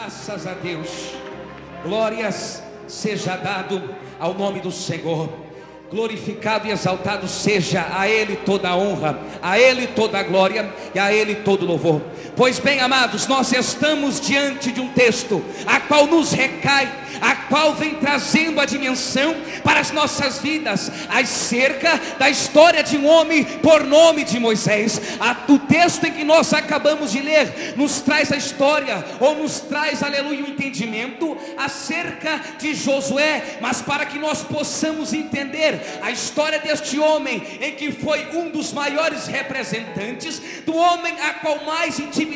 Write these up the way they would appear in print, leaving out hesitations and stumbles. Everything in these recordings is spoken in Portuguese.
Graças a Deus, glórias seja dado ao nome do Senhor, glorificado e exaltado seja a Ele toda a honra, a Ele toda a glória e a Ele todo o louvor. Pois bem, amados, nós estamos diante de um texto a qual nos recai, a qual vem trazendo a dimensão para as nossas vidas acerca da história de um homem por nome de Moisés. O texto em que nós acabamos de ler nos traz a história, ou nos traz, aleluia, o entendimento acerca de Josué. Mas para que nós possamos entender a história deste homem, em que foi um dos maiores representantes do homem a qual mais intimidade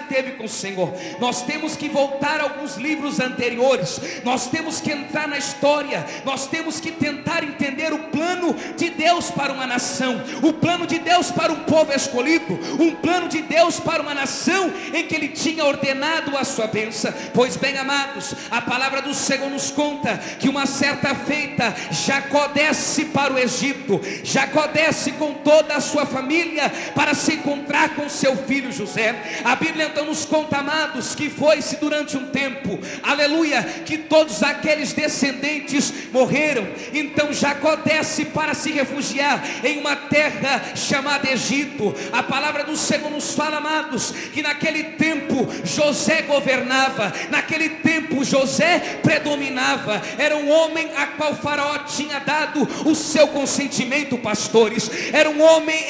teve com o Senhor, nós temos que voltar a alguns livros anteriores. Nós temos que entrar na história, nós temos que tentar entender o plano de Deus para uma nação, o plano de Deus para um povo escolhido, um plano de Deus para uma nação em que Ele tinha ordenado a sua bênção. Pois bem, amados, a palavra do Senhor nos conta que uma certa feita, Jacó desce para o Egito. Jacó desce com toda a sua família para se encontrar com seu filho José. A Bíblia então nos conta, amados, que foi-se durante um tempo, aleluia, que todos aqueles descendentes morreram. Então Jacó desce para se refugiar em uma terra chamada Egito. A palavra do Senhor nos fala, amados, que naquele tempo José governava, naquele tempo José predominava. Era um homem a qual Faraó tinha dado o seu consentimento, pastores. Era um homem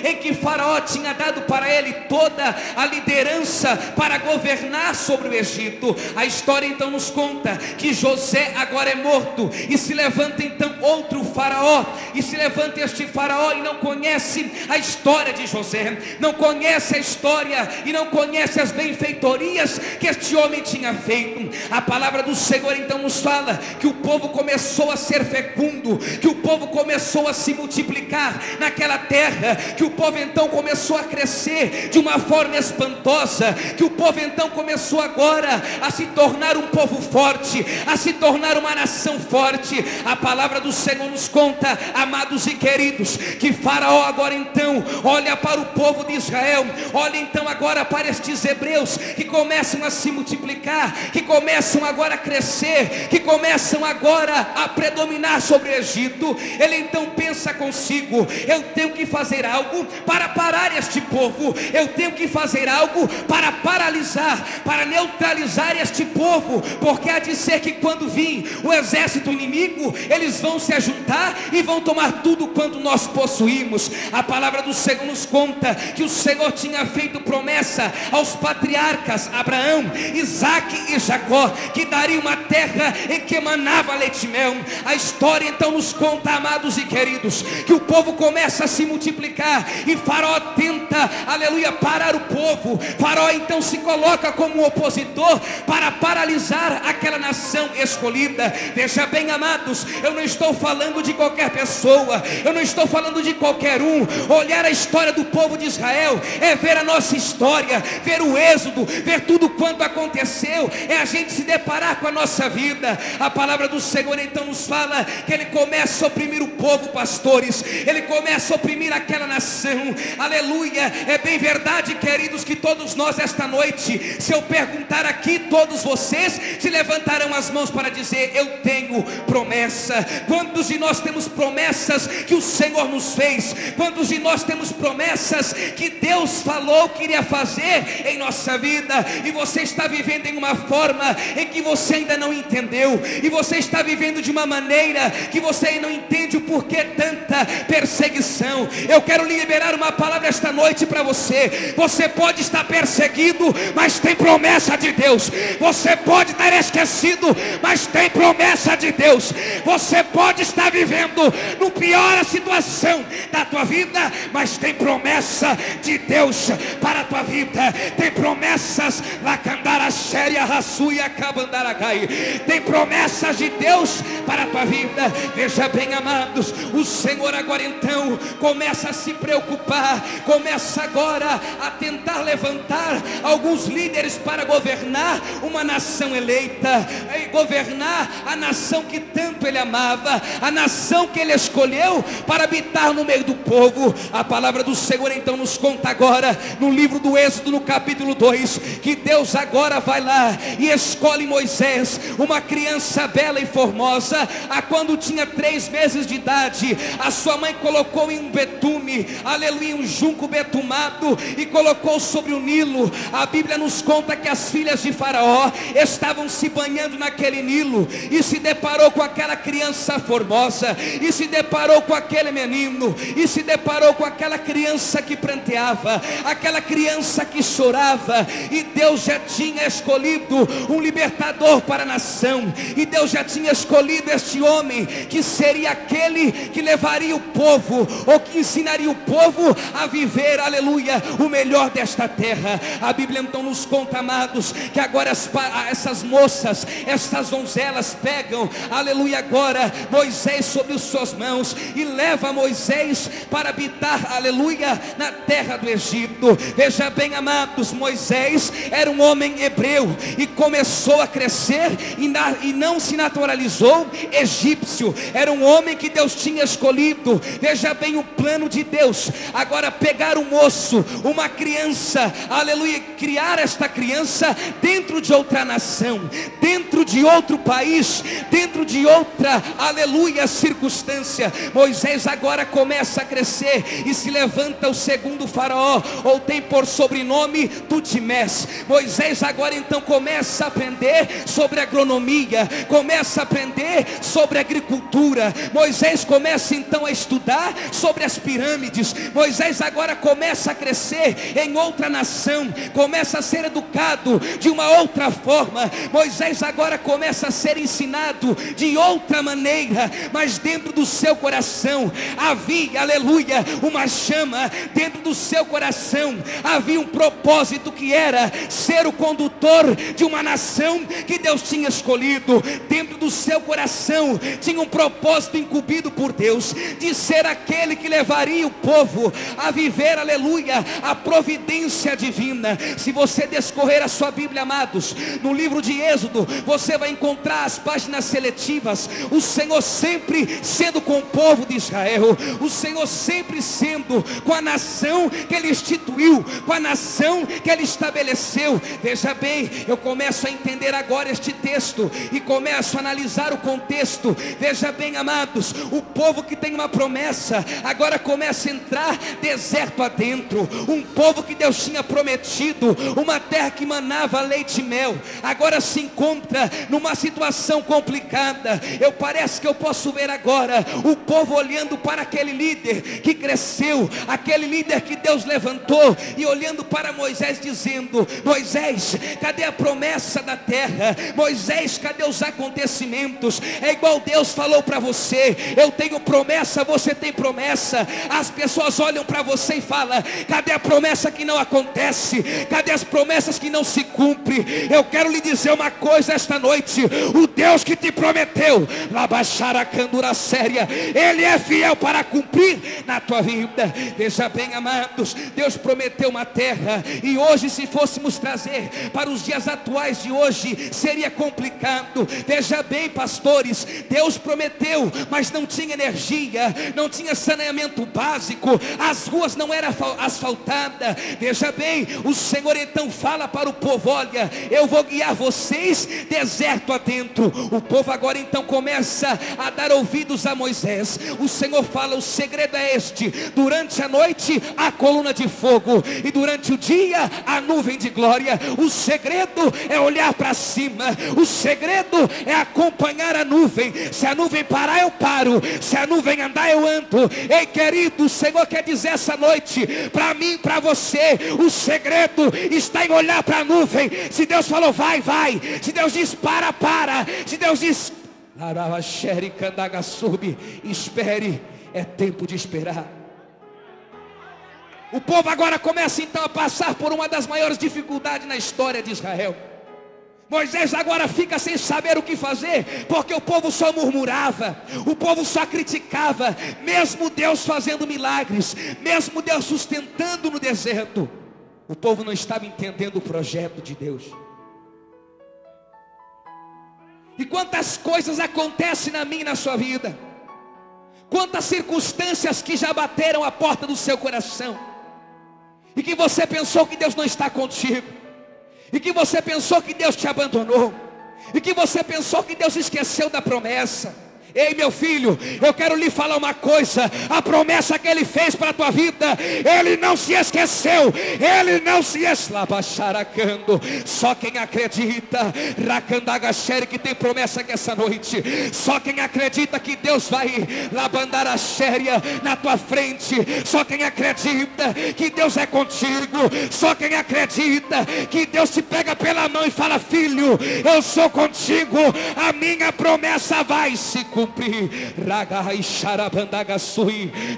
em que Faraó tinha dado para ele toda a liderança para governar sobre o Egito. A história então nos conta que José agora é morto, e se levanta então outro faraó, e se levanta este faraó e não conhece a história de José, não conhece a história e não conhece as benfeitorias que este homem tinha feito. A palavra do Senhor então nos fala que o povo começou a ser fecundo, que o povo começou a se multiplicar naquela terra, que o povo então começou a crescer de uma forma espantosa, que o povo então começou agora a se tornar um povo forte, a se tornar uma nação forte. A palavra do Senhor nos conta, amados e queridos, que Faraó agora então olha para o povo de Israel, olha então agora para estes hebreus que começam a se multiplicar, que começam agora a crescer, que começam agora a predominar sobre o Egito. Ele então pensa consigo: eu tenho que fazer algo para parar este povo, eu tenho que fazer algo para paralisar, para neutralizar este povo, porque há de ser que quando vir o exército inimigo, eles vão se ajuntar e vão tomar tudo quanto nós possuímos. A palavra do Senhor nos conta que o Senhor tinha feito promessa aos patriarcas Abraão, Isaque e Jacó, que daria uma terra em que emanava leite e mel. A história então nos conta, amados e queridos, que o povo começa a se multiplicar e Faraó tenta, aleluia, parar o povo. Faraó então se coloca como um opositor para paralisar aquela nação escolhida. Veja bem, amados, eu não estou falando de qualquer pessoa, eu não estou falando de qualquer um. Olhar a história do povo de Israel é ver a nossa história, ver o êxodo, ver tudo quanto aconteceu, é a gente se deparar com a nossa vida. A palavra do Senhor então nos fala que Ele começa a oprimir o povo, pastores, Ele começa a oprimir aquela nação, aleluia. É bem verdade, queridos, que todos nós esta noite, se eu perguntar aqui, todos vocês se levantarão as mãos para dizer: eu tenho promessa. Quantos de nós temos promessas que o Senhor nos fez? Quantos de nós temos promessas que Deus falou que iria fazer em nossa vida, e você está vivendo em uma forma em que você ainda não entendeu, e você está vivendo de uma maneira que você não entende o porquê tanta perseguição? Eu quero liberar uma palavra esta noite para você. Você pode estar perseguido, mas tem promessa de Deus. Você pode estar esquecido, mas tem promessa de Deus. Você pode estar vivendo no pior situação da tua vida, mas tem promessa de Deus para a tua vida. Tem promessas, tem promessas de Deus para a tua vida. Veja bem, amados, o Senhor agora então começa a se preocupar, começa agora a tentar levantar alguns líderes para governar uma nação eleita, e governar a nação que tanto ele amava, a nação que ele escolheu para habitar no meio do povo. A palavra do Senhor então nos conta agora no livro do Êxodo, no capítulo 2, que Deus agora vai lá e escolhe Moisés, uma criança bela e formosa, a quando tinha 3 meses de idade, a sua mãe colocou em um betume, aleluia, um junco betumado, e colocou sobre o Nilo. A Bíblia nos conta que as filhas de Faraó estavam se banhando naquele Nilo, e se deparou com aquela criança formosa, e se deparou com aquele menino, e se deparou com aquela criança que pranteava, aquela criança que chorava. E Deus já tinha escolhido um libertador para a nação, e Deus já tinha escolhido este homem, que seria aquele que levaria o povo, ou que ensinaria o povo a viver, aleluia, o melhor desta terra. A Bíblia então nos conta, amados, que agora essas moças, essas donzelas pegam, aleluia, agora Moisés sobre as suas mãos, e leva Moisés para habitar, aleluia, na terra do Egito. Veja bem, amados, Moisés era um homem hebreu, e começou a crescer, e não se naturalizou egípcio. Era um homem que Deus tinha escolhido. Veja bem o plano de Deus, agora pegar um moço, uma criança, aleluia, criar esta criança dentro de outra nação, dentro de outro país, dentro de outra, aleluia, circunstância. Moisés agora começa a crescer, e se levanta o segundo faraó, ou tem por sobrenome Tutmés. Moisés agora então começa a aprender sobre agronomia, começa a aprender sobre agricultura. Moisés começa então a estudar sobre as pirâmides. Moisés agora começa a crescer em outra nação, começa a ser educado de uma outra forma. Moisés agora começa a ser ensinado de outra maneira, mas dentro do seu coração havia, aleluia, uma chama. Dentro do seu coração havia um propósito, que era ser o condutor de uma nação que Deus tinha escolhido. Dentro do seu coração tinha um propósito incumbido por Deus, de ser aquele que levaria o povo a viver, aleluia, a providência divina. Se você descorrer a sua Bíblia, amados, no livro de Êxodo, você vai encontrar as páginas seletivas, o Senhor sempre sendo com o povo de Israel, o Senhor sempre sendo com a nação que Ele instituiu, com a nação que Ele estabeleceu. Veja bem, eu começo a entender agora este texto, e começo a analisar o contexto. Veja bem, amados, o povo que tem uma promessa, agora começa a entrar deserto adentro. Um povo que Deus tinha prometido, uma terra que manava leite e mel, agora se encontra numa situação complicada. Parece que eu posso ver agora o povo olhando para aquele líder que cresceu, aquele líder que Deus levantou, e olhando para Moisés dizendo: Moisés, cadê a promessa da terra? Moisés, cadê os acontecimentos? É igual Deus falou para você: eu tenho promessa, você tem promessa. As pessoas olham para você e falam: cadê a promessa que não acontece? Cadê as promessas que não se cumprem? Eu quero lhe dizer uma coisa esta noite: o Deus que te prometeu, Labaxaracandura séria, Ele é fiel para cumprir na tua vida. Veja bem, amados, Deus prometeu uma terra, e hoje, se fôssemos trazer para os dias atuais de hoje, seria complicado. Veja bem, pastores, Deus prometeu, mas não tinha energia, não tinha saneamento básico, as ruas não eram asfaltadas. Veja bem, o Senhor então fala para o povo: olha, eu vou guiar vocês deserto adentro. O povo agora então começa a dar ouvidos a Moisés. O Senhor fala: o segredo é este: durante a noite a coluna de fogo, e durante o dia a nuvem de glória. O segredo é olhar para cima, o segredo é acompanhar a nuvem. Se a nuvem parar, eu paro; se a nuvem andar, eu ando. Ei, querido, o Senhor quer dizer essa noite para mim, para você: o segredo está em olhar para a nuvem. Se Deus falou vai, vai; se Deus diz para, para; se Deus diz espere, é tempo de esperar. O povo agora começa então a passar por uma das maiores dificuldades na história de Israel. Moisés agora fica sem saber o que fazer, porque o povo só murmurava, o povo só criticava, mesmo Deus fazendo milagres, mesmo Deus sustentando no deserto, o povo não estava entendendo o projeto de Deus. E quantas coisas acontecem na minha e na sua vida, quantas circunstâncias que já bateram a porta do seu coração, e que você pensou que Deus não está contigo, e que você pensou que Deus te abandonou, e que você pensou que Deus esqueceu da promessa. Ei, meu filho, eu quero lhe falar uma coisa: a promessa que Ele fez para a tua vida, Ele não se esqueceu, Ele não se eslabacharacando. Só quem acredita, Racandagaxere, que tem promessa aqui essa noite, só quem acredita que Deus vai labandar a xéria na tua frente, só quem acredita que Deus é contigo, só quem acredita que Deus te pega pela mão e fala: filho, eu sou contigo, a minha promessa vai se cumprir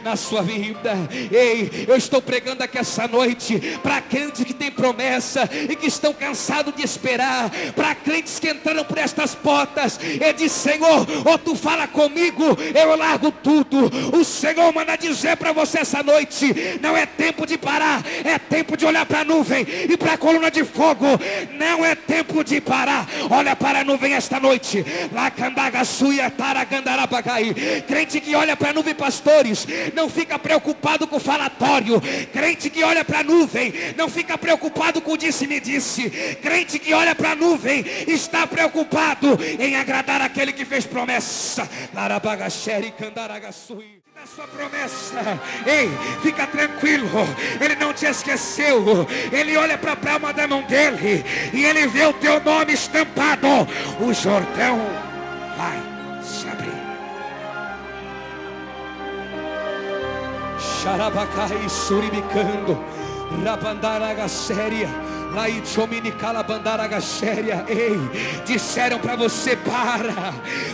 na sua vida. Ei, eu estou pregando aqui essa noite para crentes que têm promessa e que estão cansados de esperar, para crentes que entraram por estas portas e diz: Senhor, ou tu fala comigo, eu largo tudo. O Senhor manda dizer para você essa noite: não é tempo de parar, é tempo de olhar para a nuvem e para a coluna de fogo. Não é tempo de parar. Olha para a nuvem esta noite. Crente que olha para a nuvem, pastores, não fica preocupado com o falatório. Crente que olha para a nuvem não fica preocupado com o disse-me-disse. Crente que olha para a nuvem está preocupado em agradar aquele que fez promessa. Da sua promessa, ei, fica tranquilo, Ele não te esqueceu. Ele olha para a palma da mão dele e Ele vê o teu nome estampado. O Jordão vai se abrir. Xarabacai suribicando, Rabandaragaxéria, Laichominicalabandaragaxéria. Ei, disseram para você: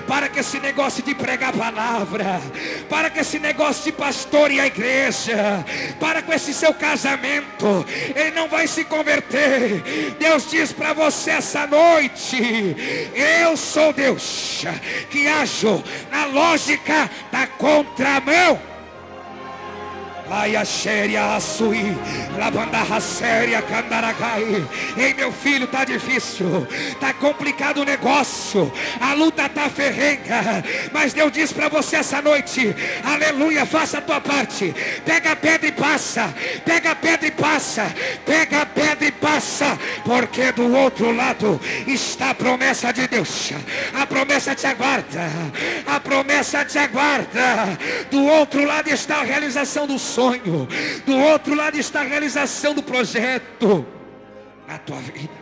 para com esse negócio de pregar a palavra, para com esse negócio de pastor e a igreja, para com esse seu casamento, ele não vai se converter. Deus diz para você essa noite: eu sou Deus que ajo na lógica da contramão. Ei, meu filho, tá difícil, tá complicado o negócio, a luta tá ferrenha, mas Deus diz para você essa noite: aleluia, faça a tua parte. Pega a pedra e passa, pega a pedra e passa, pega a pedra e passa, porque do outro lado está a promessa de Deus. A promessa te aguarda, a promessa te aguarda. Do outro lado está a realização do sonho, do outro lado está a realização do projeto na tua vida.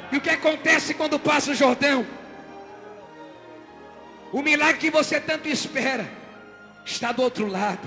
E o que acontece quando passa o Jordão? O milagre que você tanto espera está do outro lado.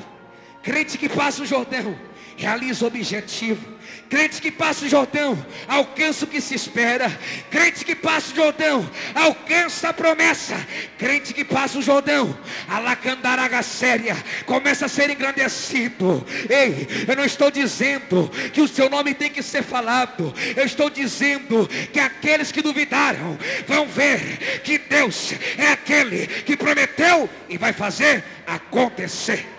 Crente que passa o Jordão realiza o objetivo. Crente que passa o Jordão alcança o que se espera. Crente que passa o Jordão alcança a promessa. Crente que passa o Jordão, a Lacandaragaxéria, começa a ser engrandecido. Ei, eu não estou dizendo que o seu nome tem que ser falado. Eu estou dizendo que aqueles que duvidaram vão ver que Deus é aquele que prometeu e vai fazer acontecer.